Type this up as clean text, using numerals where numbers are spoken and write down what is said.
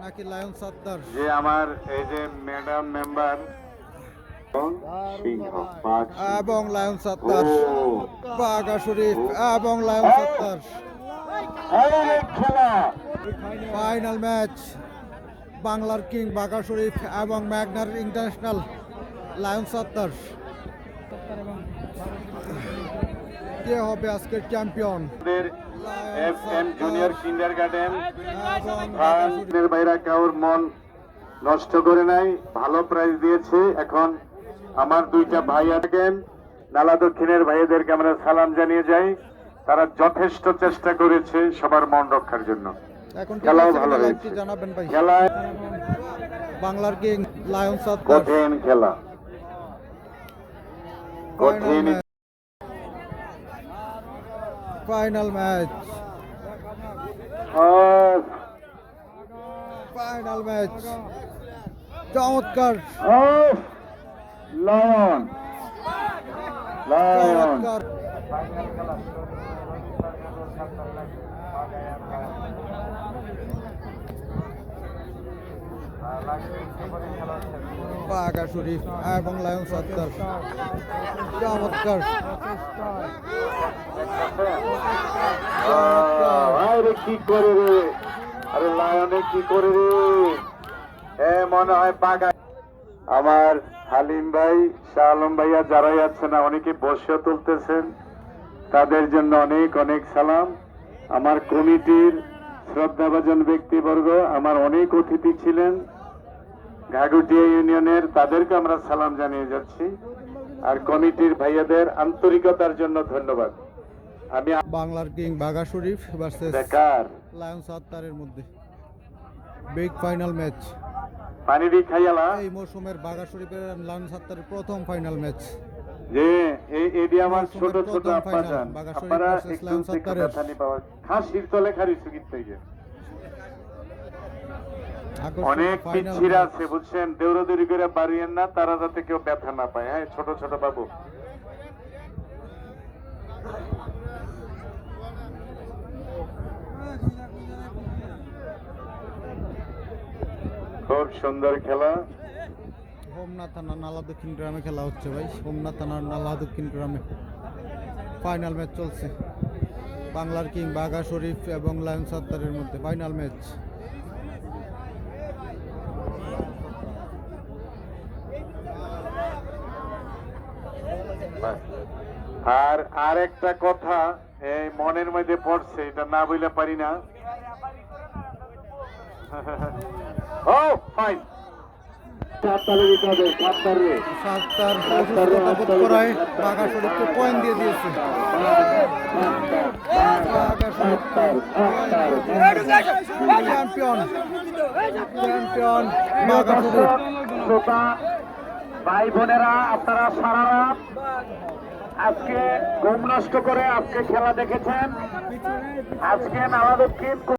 নাকি লায়ন সত্তার? যে আমার এই যে ম্যাডাম মেম্বার এবং লায়ন সত্তার, বাঘা শরীফ এবং লায়ন সত্তার। খেলা ফাইনাল ম্যাচ বাংলার কিং বাঘা শরীফ এবং ম্যাগনার ইন্টারন্যাশনাল লায়ন সত্তার। কে হবে আজকের চ্যাম্পিয়ন? জুনিয়র কিন্ডারগার্টেন এবং ভাইরা কাউর মন নষ্ট করে নাই, ভালো প্রাইজ দিয়েছে। এখন আমার দুইটা ভাইয়া থাকেন নালা দক্ষিণের ভাইদেরকে আমরা সালাম জানিয়ে যাই। তারা যথেষ্ট চেষ্টা করেছে সবার মন রক্ষার জন্য। এখন খেলাও ভালো হয়েছে। জানাবেন ভাই। খেলায় বাংলার কিং লায়ন সত্তার। কঠিন খেলা, কঠিন ফাইনাল ম্যাচ, আর ফাইনাল ম্যাচ চমৎকার, লায়ন লায়ন চমৎকার। বাঘা শরীফ এবং লায়ন সত্তার, চমৎকার। আরে কি করে রে, আরে লায়নে কি করে রে, মনে হয় বাঘা। আমার হালিম ভাই, শাহ আলম ভাইয়া যারাই আছেন না, অনেকে বসে তুলতেছেন, তাদের জন্য অনেক অনেক সালাম। আমার কমিটির শ্রদ্ধাভাজন ব্যক্তিবর্গ, আমার অনেক অতিথি ছিলেন ঘাগুটিয়া ইউনিয়নের, তাদেরকে আমরা সালাম জানিয়ে যাচ্ছি। আর কমিটির ভাইয়াদের আন্তরিকতার জন্য ধন্যবাদ। আমি বাংলার কিং বাঘা শরীফ ভার্সেস বেকার লায়ন সত্তারের মধ্যে বিগ ফাইনাল ম্যাচ। পানি দিয়ে খাইয়ালা এই মৌসুমের বাঘা শরীফের লায়ন সত্তারের প্রথম ফাইনাল ম্যাচ। যে এই আমার ছোট ছোট প্রথম আব্বা final, যান, বাঘা শরীফ আপনারা versus একটু লায়ন থেকে সত্তারের। ব্যথানি পাওয়া খাসির তলে খারি সুগিত থেকে অনেক পিচ্ছিরা আছে বুঝছেন, দৌড়াদৌড়ি করে বাড়িয়েন না, তারা যাতে কেউ ব্যথা না পায়। হ্যাঁ, ছোট ছোট বাবু। খুব সুন্দর খেলা। হোমনা থানা নালা দক্ষিণ গ্রামে খেলা হচ্ছে ভাই। হোমনা থানার নালা দক্ষিণ গ্রামে ফাইনাল ম্যাচ চলছে। বাংলার কিং বাঘা শরীফ এবং লায়ন সত্তারের মধ্যে ফাইনাল ম্যাচ। আর আরেকটা কথা এই মনের মধ্যে পড়ছে, এটা না বলে পারি না। ও ফাইন, সত্তার অসুস্থতা বোধ করায় বাঘা শরীফকে পয়েন্ট দিয়ে দিয়েছে। বাঘা শরীফ চ্যাম্পিয়ন, চ্যাম্পিয়ন বাঘা শরীফ। ভাই বোনেরা, আপনারা সারা রাত আজকে ঘুম নষ্ট করে আজকে খেলা দেখেছেন। আজকে নালা দক্ষিণ